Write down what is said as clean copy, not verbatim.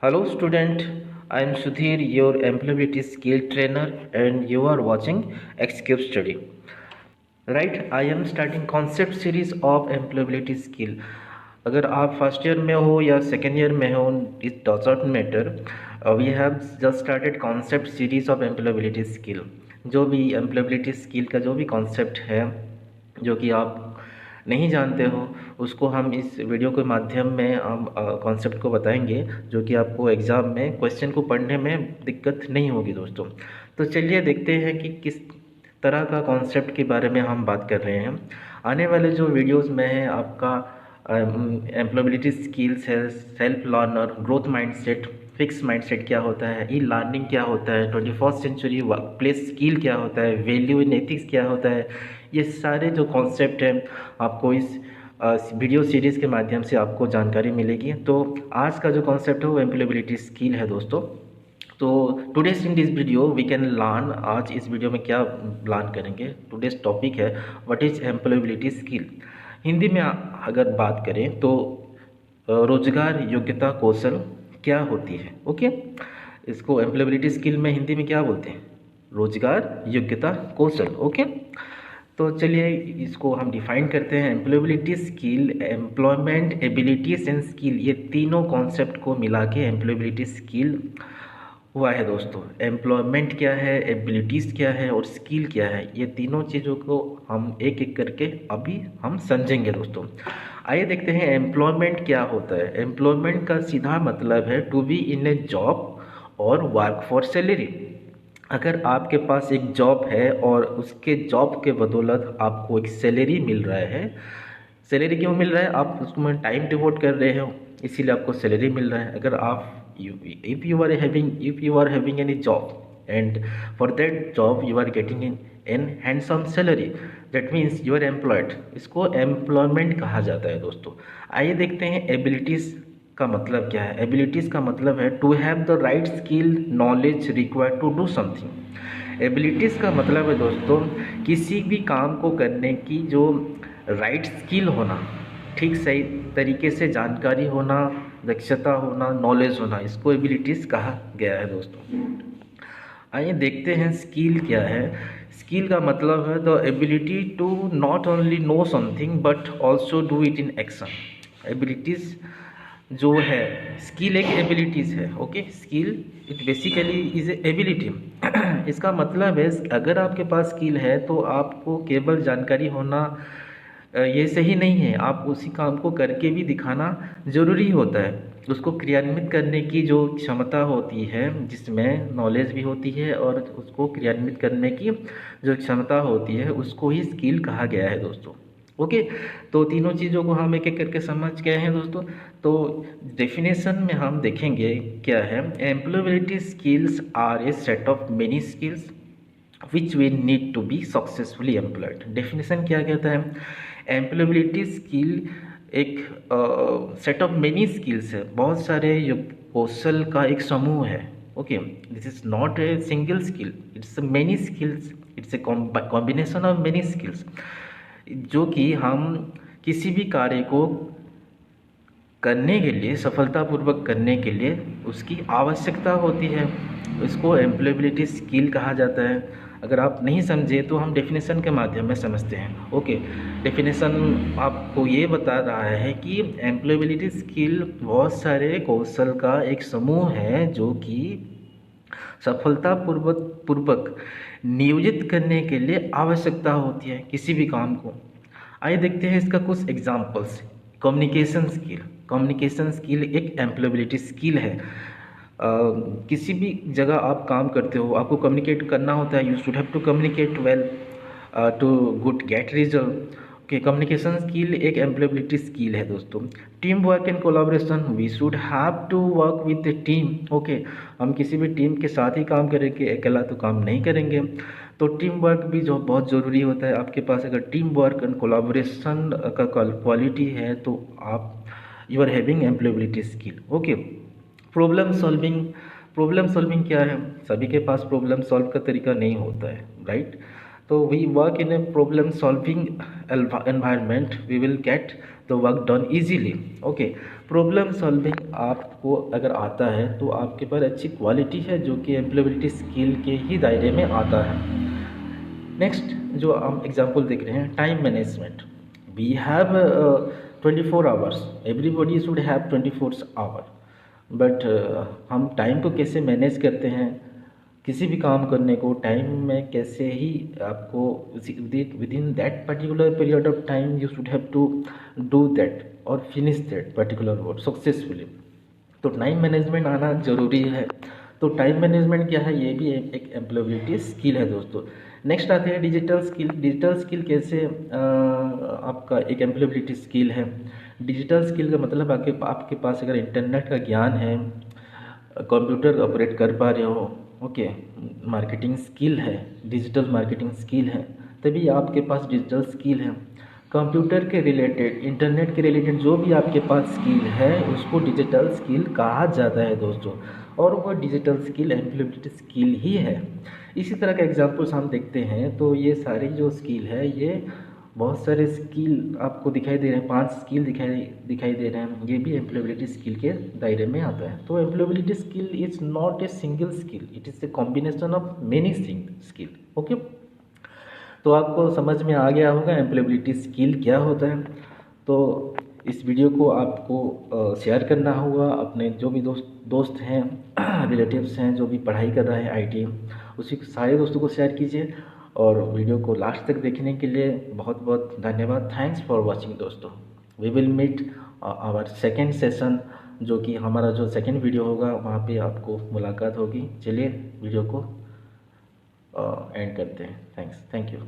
Hello student, I am Sudhir, your employability skill trainer and you are watching Xcube Study. Right, I am starting concept series of employability skill. अगर आप first year में हो या second year में हो, it doesn't matter. We have just started concept series of employability skill. जो भी employability skill का जो भी कॉन्सेप्ट है जो कि आप नहीं जानते हो, उसको हम इस वीडियो के माध्यम में हम कॉन्सेप्ट को बताएंगे, जो कि आपको एग्ज़ाम में क्वेश्चन को पढ़ने में दिक्कत नहीं होगी दोस्तों. तो चलिए देखते हैं कि किस तरह का कॉन्सेप्ट के बारे में हम बात कर रहे हैं. आने वाले जो वीडियोस में है आपका एम्प्लॉयबिलिटी स्किल्स है, self learner, growth mindset, fix mindset क्या होता है, ई लर्निंग क्या होता है, 21st century work place skill क्या होता है, वैल्यू इन एथिक्स क्या होता है, ये सारे जो कॉन्सेप्ट हैं आपको इस वीडियो सीरीज़ के माध्यम से आपको जानकारी मिलेगी. तो आज का जो कॉन्सेप्ट है वो एम्प्लॉयबिलिटी स्किल है दोस्तों. तो today's in this video we can learn, आज इस वीडियो में क्या लर्न करेंगे, टुडेज टॉपिक है what is employability skill. Hindi में अगर बात करें तो रोजगार योग्यता कौशल क्या होती है. ओके, इसको एम्प्लॉयबिलिटी स्किल में हिंदी में क्या बोलते हैं, रोजगार योग्यता कौशल. ओके, तो चलिए इसको हम डिफाइन करते हैं. Employability skill, employment, abilities and skill, ये तीनों कॉन्सेप्ट को मिला के एम्प्लॉयबिलिटी स्किल हुआ है दोस्तों. एम्प्लॉयमेंट क्या है, एबिलिटीज़ क्या है और स्किल क्या है, ये तीनों चीज़ों को हम एक एक करके अभी हम समझेंगे दोस्तों. आइए देखते हैं एम्प्लॉयमेंट क्या होता है. एम्प्लॉयमेंट का सीधा मतलब है to be in a job और वर्क फॉर सैलरी. अगर आपके पास एक जॉब है और उसके जॉब के बदौलत आपको एक सैलरी मिल रहा है. सैलरी क्यों मिल रहा है, आप उसमें टाइम डिवोट कर रहे हो इसीलिए आपको सैलरी मिल रहा है. अगर आप if you are having any job and for that job you are getting an handsome salary, that means you are employed. इसको एम्प्लॉयमेंट कहा जाता है दोस्तों. आइए देखते हैं एबिलिटीज़ का मतलब क्या है. एबिलिटीज़ का मतलब है to have the right skill knowledge required to do something. Abilities का मतलब है दोस्तों किसी भी काम को करने की जो राइट स्किल होना, ठीक सही तरीके से जानकारी होना, दक्षता होना, नॉलेज होना, इसको एबिलिटीज़ कहा गया है दोस्तों. आइए देखते हैं स्किल क्या है. स्किल का मतलब है the ability to not only know something but also do it in action. Abilities जो है, स्किल एक एबिलिटीज़ है. Okay, skill it basically is a ability. इसका मतलब है अगर आपके पास स्किल है तो आपको केवल जानकारी होना ये सही नहीं है, आप उसी काम को करके भी दिखाना ज़रूरी होता है. उसको क्रियान्वित करने की जो क्षमता होती है, जिसमें नॉलेज भी होती है और उसको क्रियान्वित करने की जो क्षमता होती है, उसको ही स्किल कहा गया है दोस्तों. ओके, तो तीनों चीज़ों को हम एक एक करके समझ गए हैं दोस्तों. तो डेफिनेशन में हम देखेंगे क्या है. Employability skills are a set of many skills which we need to be successfully employed. Definition क्या कहता है, एम्प्लॉयबिलिटी स्किल एक सेट ऑफ मेनी स्किल्स है, बहुत सारे कौशल का एक समूह है. Okay, this is not a single skill, it's many skills, it's a combination of many skills, जो कि हम किसी भी कार्य को करने के लिए, सफलतापूर्वक करने के लिए उसकी आवश्यकता होती है. इसको एम्प्लॉयबिलिटी स्किल कहा जाता है. अगर आप नहीं समझे तो हम डेफिनेशन के माध्यम में समझते हैं. ओके, डेफिनेशन आपको ये बता रहा है कि एम्प्लॉयबिलिटी स्किल बहुत सारे कौशल का एक समूह है जो कि सफलतापूर्वक नियोजित करने के लिए आवश्यकता होती है किसी भी काम को. आइए देखते हैं इसका कुछ examples. Communication skill. Communication skill एक एम्प्लॉयबिलिटी स्किल है. किसी भी जगह आप काम करते हो, आपको कम्युनिकेट करना होता है. You should have to communicate well to good get result. Okay, communication skill एक एम्प्लॉयबिलिटी स्किल है दोस्तों. Team work and collaboration. We should have to work with the team. Okay, हम किसी भी टीम के साथ ही काम करेंगे, अकेला तो काम नहीं करेंगे. तो टीम वर्क भी जो बहुत ज़रूरी होता है. आपके पास अगर टीम वर्क एंड कोलाब्रेशन का क्वालिटी है तो आप you are having employability skill. Okay, problem solving. Problem solving क्या है, सभी के पास प्रॉब्लम सॉल्व का तरीका नहीं होता है, राइट. तो we work in a problem solving environment, we will get the work done easily. Okay, problem solving आपको अगर आता है तो आपके पास अच्छी क्वालिटी है जो कि एम्प्लॉयबिलिटी स्किल के ही दायरे में आता है। नेक्स्ट जो हम एग्जांपल देख रहे हैं, time management. We have 24 hours, everybody should have 24 hour, but हम टाइम को कैसे मैनेज करते हैं, किसी भी काम करने को टाइम में कैसे ही आपको within that particular period of time you should have to do that और finish that particular work successfully. तो टाइम मैनेजमेंट आना ज़रूरी है। तो टाइम मैनेजमेंट क्या है, ये भी एक एम्प्लॉयबिलिटी स्किल है दोस्तों। नेक्स्ट आते हैं डिजिटल स्किल। डिजिटल स्किल कैसे आपका एक एम्प्लॉयबिलिटी स्किल है। डिजिटल स्किल का मतलब आपके पास अगर इंटरनेट का ज्ञान है, कंप्यूटर ऑपरेट कर पा रहे हो, ओके, मार्केटिंग स्किल है, डिजिटल मार्केटिंग स्किल है, तभी आपके पास डिजिटल स्किल है। कंप्यूटर के रिलेटेड, इंटरनेट के रिलेटेड जो भी आपके पास स्किल है उसको डिजिटल स्किल कहा जाता है दोस्तों, और वह डिजिटल स्किल एम्प्लॉयबिलिटी स्किल ही है। इसी तरह का एग्जांपल्स हम देखते हैं तो ये सारी जो स्किल है, ये बहुत सारे स्किल आपको दिखाई दे रहे हैं, 5 स्किल दिखाई दे रहे हैं, ये भी एम्प्लॉयबिलिटी स्किल के दायरे में आता है। तो employability skill is not a single skill, it is a combination of many skill. Okay, तो आपको समझ में आ गया होगा एम्प्लॉयबिलिटी स्किल क्या होता है। तो इस वीडियो को आपको शेयर करना होगा अपने जो भी दोस्त हैं, रिलेटिव्स हैं जो भी पढ़ाई कर रहे हैं आईटी, उसी सारे दोस्तों को शेयर कीजिए। और वीडियो को लास्ट तक देखने के लिए बहुत बहुत धन्यवाद। थैंक्स फॉर वॉचिंग दोस्तों। We will meet our second session, जो कि हमारा जो सेकेंड वीडियो होगा वहाँ पे आपको मुलाकात होगी। चलिए वीडियो को एंड करते हैं। Thank you.